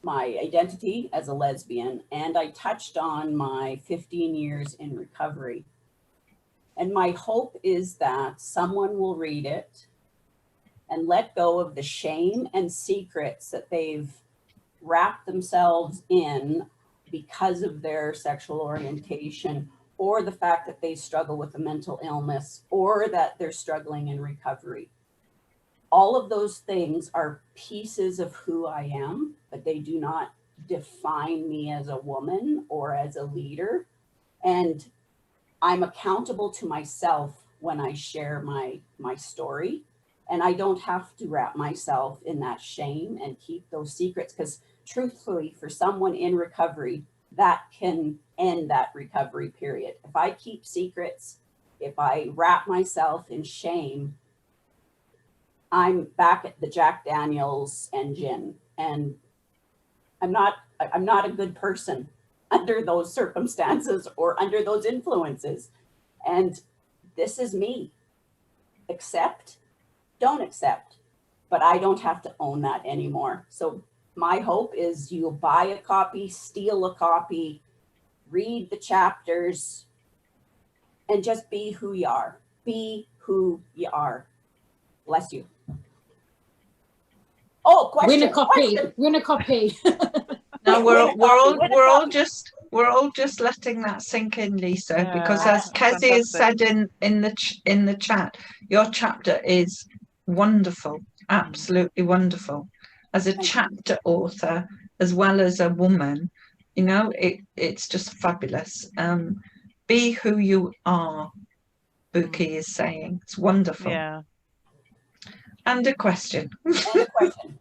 my identity as a lesbian, and I touched on my 15 years in recovery. And my hope is that someone will read it and let go of the shame and secrets that they've wrapped themselves in because of their sexual orientation, or the fact that they struggle with a mental illness, or that they're struggling in recovery. All of those things are pieces of who I am, but they do not define me as a woman or as a leader. And I'm accountable to myself when I share my story. And I don't have to wrap myself in that shame and keep those secrets, because truthfully, for someone in recovery, that can end that recovery period. If I keep secrets, if I wrap myself in shame, I'm back at the Jack Daniels and gin, and I'm not a good person under those circumstances or under those influences. And this is me. Accept, don't accept, but I don't have to own that anymore. So my hope is you'll buy a copy, steal a copy, read the chapters, and just be who you are. Be who you are. Bless you. Oh, question. Win a copy. Question. Win a copy. No, Win a copy, win a copy. we're all just letting that sink in, Lisa, Yeah, because as that's Kezzy has fantastic. said in the chat, your chapter is wonderful, absolutely wonderful. As a chapter author, as well as a woman, you know, it's just fabulous. Be who you are, Buki is saying. It's wonderful. Yeah. And a question. And a question.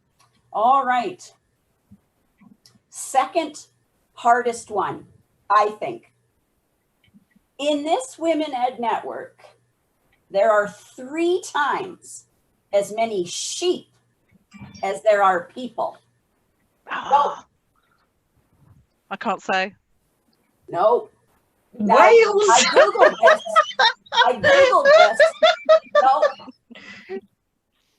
All right. Second hardest one, I think. In this Women Ed network, there are 3 times as many sheep as there are people. No. I can't say. No. Now, Wales. I Googled this.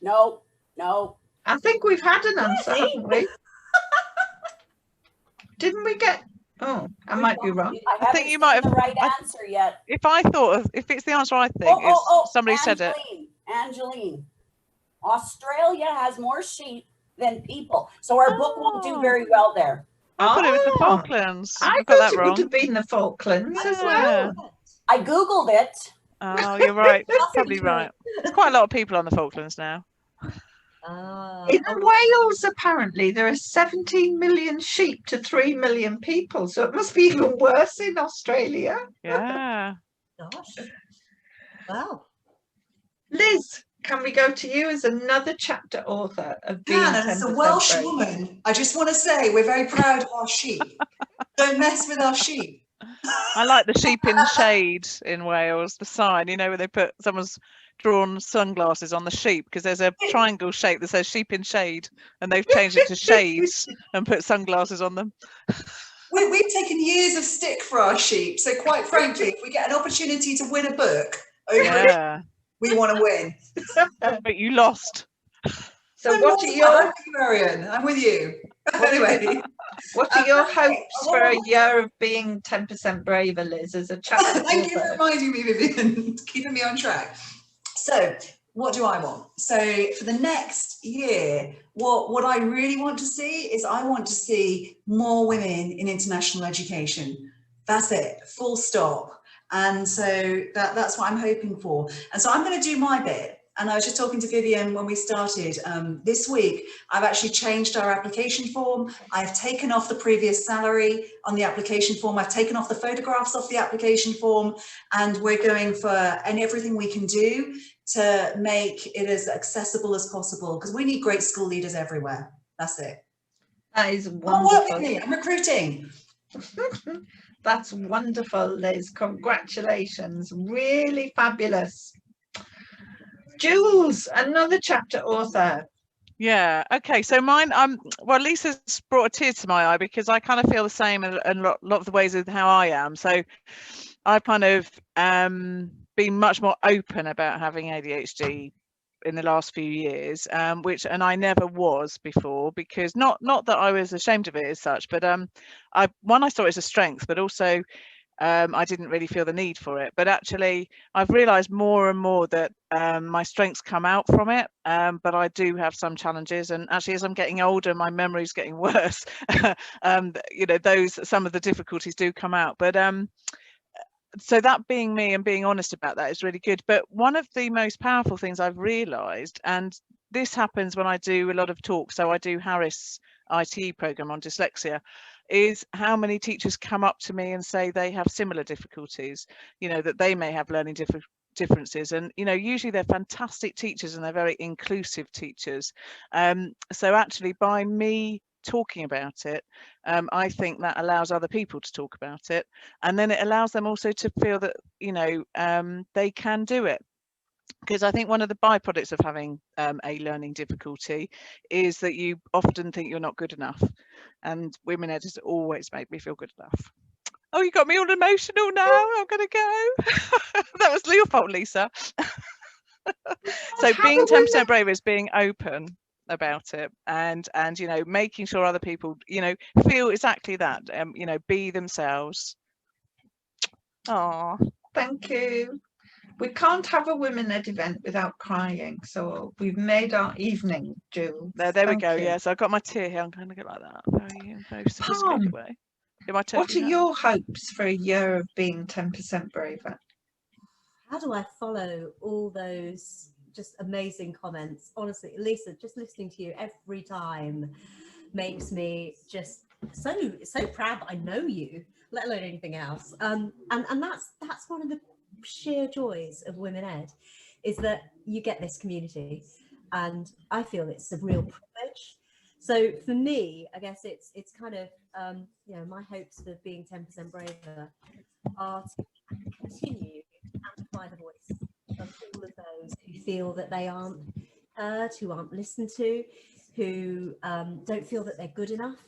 No. I think we've had an answer, haven't we? Didn't we get? Oh, I might be wrong. I think you might have the right answer yet. If I thought of, if it's the answer I think, somebody said it. Angeline. Australia has more sheep than people, so our book won't do very well there. I thought it was the Oh, Falklands. I I've got thought that it wrong. would have been the Falklands as Yeah. well. I Googled it. Oh, you're right. Probably right. There's quite a lot of people on the Falklands now. In Wales, apparently, there are 17 million sheep to 3 million people, so it must be even worse in Australia. Yeah. Gosh. Wow. Liz, Can we go to you as another chapter author of Being 10% as a Welsh Brave? woman, I just want to say we're very proud of our sheep. Don't mess with our sheep. I like the sheep in shade in Wales, the sign, you know, where they put someone's drawn sunglasses on the sheep because there's a triangle shape that says sheep in shade and they've changed it to shades and put sunglasses on them. We've taken years of stick for our sheep, so quite frankly, if we get an opportunity to win a book over it, we want to win. But you lost. So what are your Marion? I'm with you. Anyway, what are your hopes for a year of Being 10% Braver, Liz, as a chapter Thank you for author? reminding me, Vivian, keeping me on track. So what do I want? So for the next year, what I really want to see is I want to see more women in international education. That's it, full stop. And so that's what I'm hoping for. And so I'm going to do my bit. And I was just talking to Vivian when we started. This week, I've actually changed our application form. I've taken off the previous salary on the application form. I've taken off the photographs off the application form. And we're going for everything we can do to make it as accessible as possible, because we need great school leaders everywhere. That's it. That is Oh, wonderful. work with me. I'm recruiting. That's wonderful, Liz. Congratulations. Really fabulous. Jules, another chapter author. Yeah. Okay. So mine, well, Lisa's brought a tear to my eye because I kind of feel the same in a lot of the ways of how I am. So I've kind of been much more open about having ADHD in the last few years, and I never was before, because not that I was ashamed of it as such, but I saw it as a strength, but also I didn't really feel the need for it. But actually, I've realised more and more that my strengths come out from it, but I do have some challenges. And actually, as I'm getting older, my memory's getting worse. You know, some of the difficulties do come out. But so that being me and being honest about that is really good. But one of the most powerful things I've realised, and this happens when I do a lot of talks, so I do Harris IT program on dyslexia, is how many teachers come up to me and say they have similar difficulties, you know, that they may have learning differences. And, you know, usually they're fantastic teachers and they're very inclusive teachers. So actually, by me talking about it, I think that allows other people to talk about it, and then it allows them also to feel that, you know, they can do it. Because I think one of the byproducts of having a learning difficulty is that you often think you're not good enough, and Women Ed has always made me feel good enough. Oh, you got me all emotional now. I'm gonna go. That was your fault, Lisa. So being 10% Braver is being open about it, and you know, making sure other people, you know, feel exactly that, you know, be themselves. Oh, Thank you. We can't have a women-led event without crying, so we've made our evening, Jules. There we Thank go. you. Yes, I've got my tear here. I'm going to get like that. Very sophisticated Palm, way. In my what turkey are hat. your hopes for a year of being 10% braver? How do I follow all those just amazing comments? Honestly, Lisa, just listening to you every time makes me just so proud that I know you, let alone anything else. And that's one of the sheer joys of Women Ed, is that you get this community, and I feel it's a real privilege. So for me, I guess it's kind of you know, my hopes for being 10% braver are to continue to amplify the voice of all of those who feel that they aren't heard, who aren't listened to, who don't feel that they're good enough,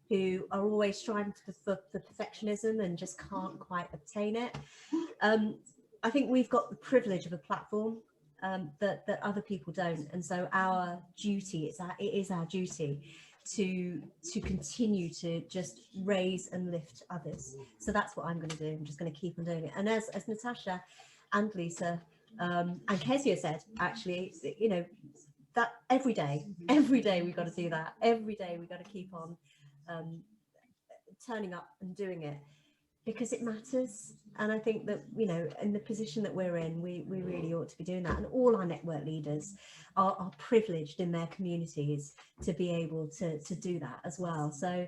who are always striving for perfectionism and just can't quite obtain it. I think we've got the privilege of a platform that other people don't, and so our duty, it is our duty to continue to just raise and lift others. So that's what I'm going to do. I'm just going to keep on doing it. And as Natasha and Lisa and Kezia said, actually, you know, that every day we've got to do that. Every day we've got to keep on turning up and doing it, because it matters. And I think that, you know, in the position that we're in, we really ought to be doing that. And all our network leaders are privileged in their communities to be able to do that as well. So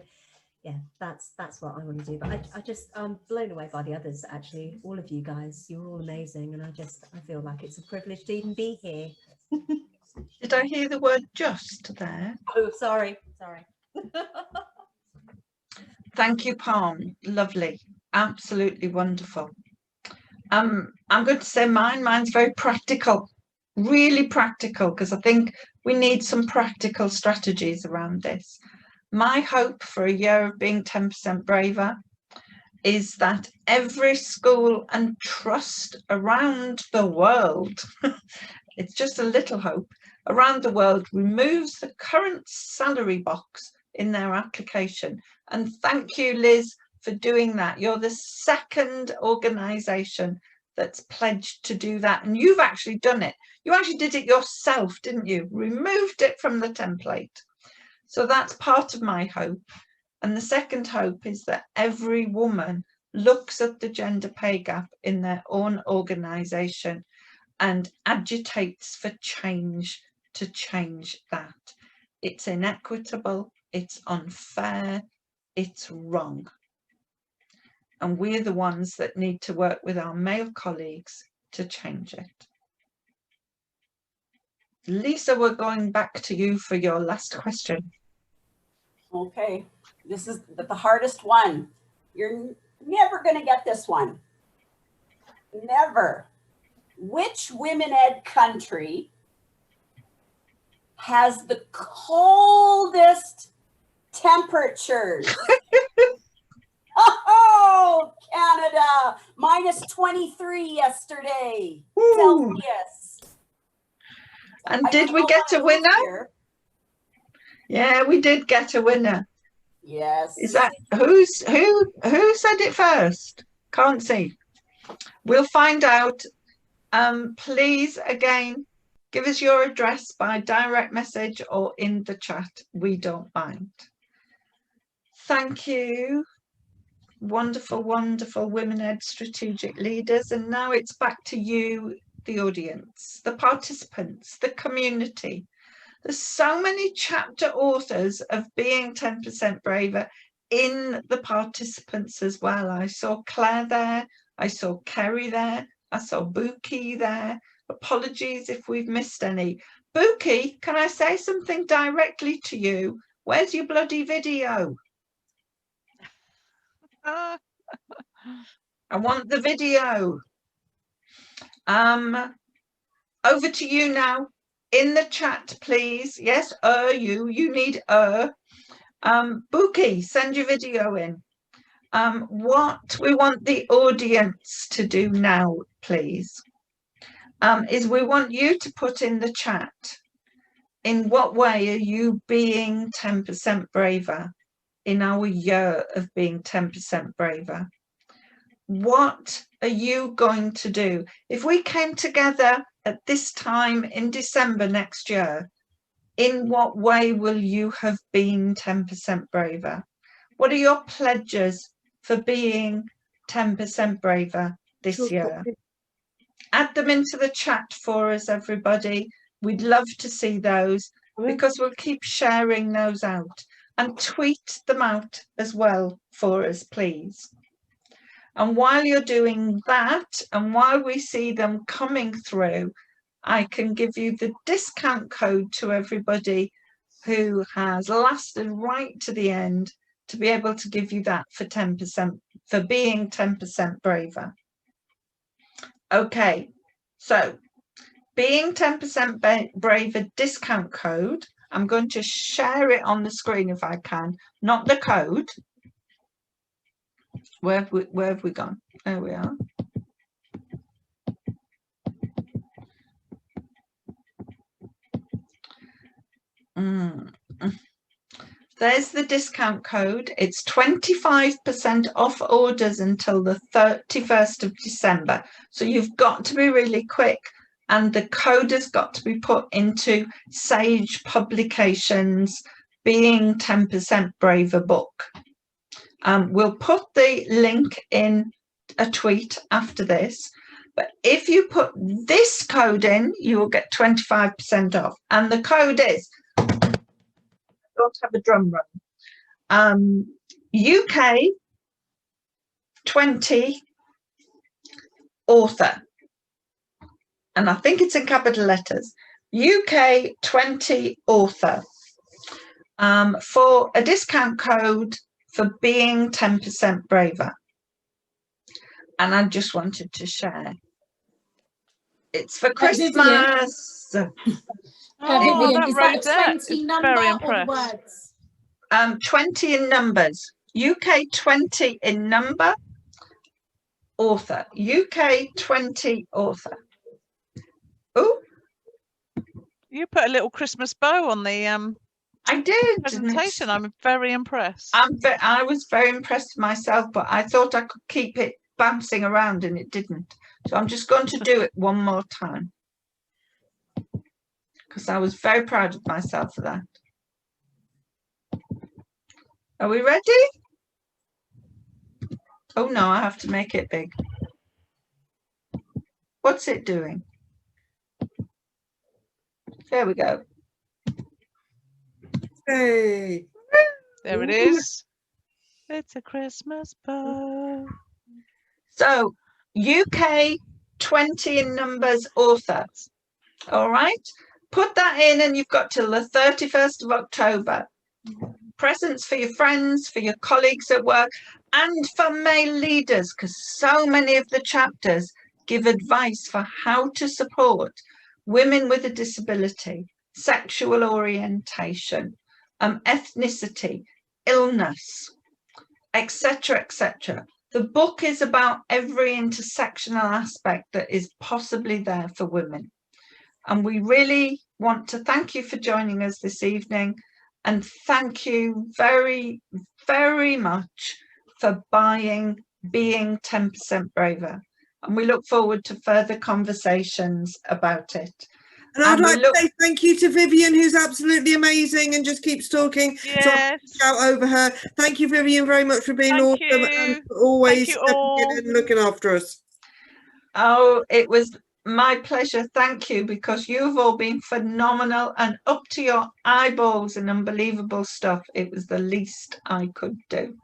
yeah, that's what I want to do. But I'm blown away by the others, actually. All of you guys, you're all amazing, and I feel like it's a privilege to even be here. Did I hear the word just there? Oh, sorry. Thank you, Palm. Lovely. Absolutely wonderful. I'm going to say mine's very practical, really practical, because I think we need some practical strategies around this. My hope for a year of being 10% braver is that every school and trust around the world, it's just a little hope, around the world removes the current salary box in their application. And thank you, Liz, for doing that. You're the second organisation that's pledged to do that, and you've actually done it. You actually did it yourself, didn't you? Removed it from the template. So that's part of my hope. And the second hope is that every woman looks at the gender pay gap in their own organisation and agitates for change to change that. It's inequitable, it's unfair, it's wrong. And we're the ones that need to work with our male colleagues to change it. Lisa, we're going back to you for your last question. Okay, this is the hardest one. You're never going to get this one. Never. Which Women Ed country has the coldest temperatures? Oh, Canada, -23 yesterday. Celsius. And did we get a winner? Here. Yeah, we did get a winner. Yes. Is that who said it first? Can't see. We'll find out. Please, again, give us your address by direct message or in the chat. We don't mind. Thank you. Wonderful, wonderful Women Ed strategic leaders. And now it's back to you, the audience, the participants, the community. There's so many chapter authors of Being 10% Braver in the participants as well. I saw Claire there. I saw Kerry there. I saw Buki there. Apologies if we've missed any. Buki, can I say something directly to you? Where's your bloody video? I want the video. Over to you now. In the chat, please. Yes, you need Buki, send your video in. What we want the audience to do now, please, is we want you to put in the chat, in what way are you being 10% braver in our year of being 10% braver? What are you going to do? If we came together at this time in December next year, in what way will you have been 10% braver? What are your pledges for being 10% braver this year? Add them into the chat for us, everybody. We'd love to see those, because we'll keep sharing those out, and tweet them out as well for us, please. And while you're doing that, and while we see them coming through, I can give you the discount code to everybody who has lasted right to the end, to be able to give you that for 10%, for being 10% braver. Okay, so being 10% braver discount code, I'm going to share it on the screen if I can, not the code. Where have we gone? There we are. There's the discount code. It's 25% off orders until the 31st of December. So you've got to be really quick. And the code has got to be put into Sage Publications Being 10% Braver book. We'll put the link in a tweet after this. But if you put this code in, you will get 25% off. And the code is, don't have a drum roll, UK 20 author. And I think it's in capital letters. UK 20 author, for a discount code for being 10% braver. And I just wanted to share. It's for Christmas. Vivian, that is wrote that a that. 20 It's number very or the impressed. words? 20 in numbers. UK 20 in number, author. UK 20 author. Oh, You put a little Christmas bow on the I did presentation. I'm very impressed. I was very impressed myself, but I thought I could keep it bouncing around and it didn't. So I'm just going to do it one more time, because I was very proud of myself for that. Are we ready? Oh no, I have to make it big. What's it doing? There we go. Hey. There it is. It's a Christmas bow. So UK 20 in numbers author. All right. Put that in and you've got till the 31st of October. Presents for your friends, for your colleagues at work, and for male leaders, because so many of the chapters give advice for how to support women with a disability, sexual orientation, ethnicity, illness, etc., etc. The book is about every intersectional aspect that is possibly there for women. And we really want to thank you for joining us this evening, and thank you very, very much for buying Being 10% Braver. And we look forward to further conversations about it. And I'd like to say thank you to Vivian, who's absolutely amazing and just keeps talking. Yes. So I'll shout over her. Thank you, Vivian, very much for being awesome and for always stepping in and looking after us. Oh, it was my pleasure. Thank you, because you've all been phenomenal and up to your eyeballs in unbelievable stuff. It was the least I could do.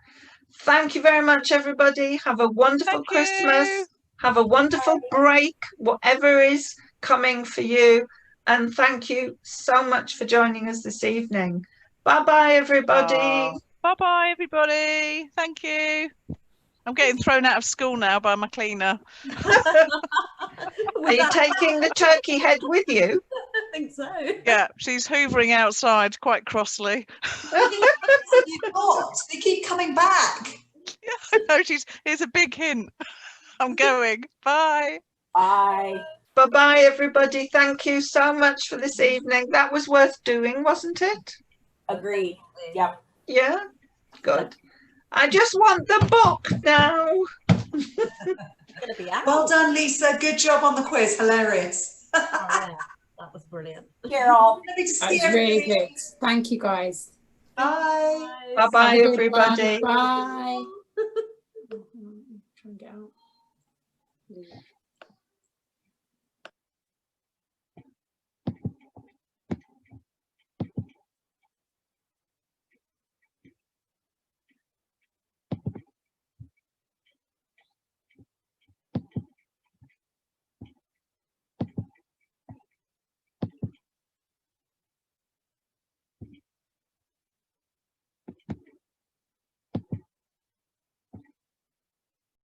Thank you very much, everybody. Have a wonderful Christmas. Have a wonderful break, whatever is coming for you. And thank you so much for joining us this evening. Bye-bye, everybody. Bye-bye, everybody. Thank you. I'm getting thrown out of school now by my cleaner. Are you taking the turkey head with you? I think so. Yeah, she's hoovering outside quite crossly. They keep coming back. Yeah, I know. Here's a big hint. I'm going. Bye. Bye. Bye-bye, everybody. Thank you so much for this evening. That was worth doing, wasn't it? Agreed. Yep. Yeah? Good. I just want the book now. going to be out. Well done, Lisa. Good job on the quiz. Hilarious. Oh, yeah, that was brilliant. Carol. Lovely to That see was really everybody. good. Thank you, guys. Bye. Bye bye, Have a good one. everybody. Bye. Try and get out.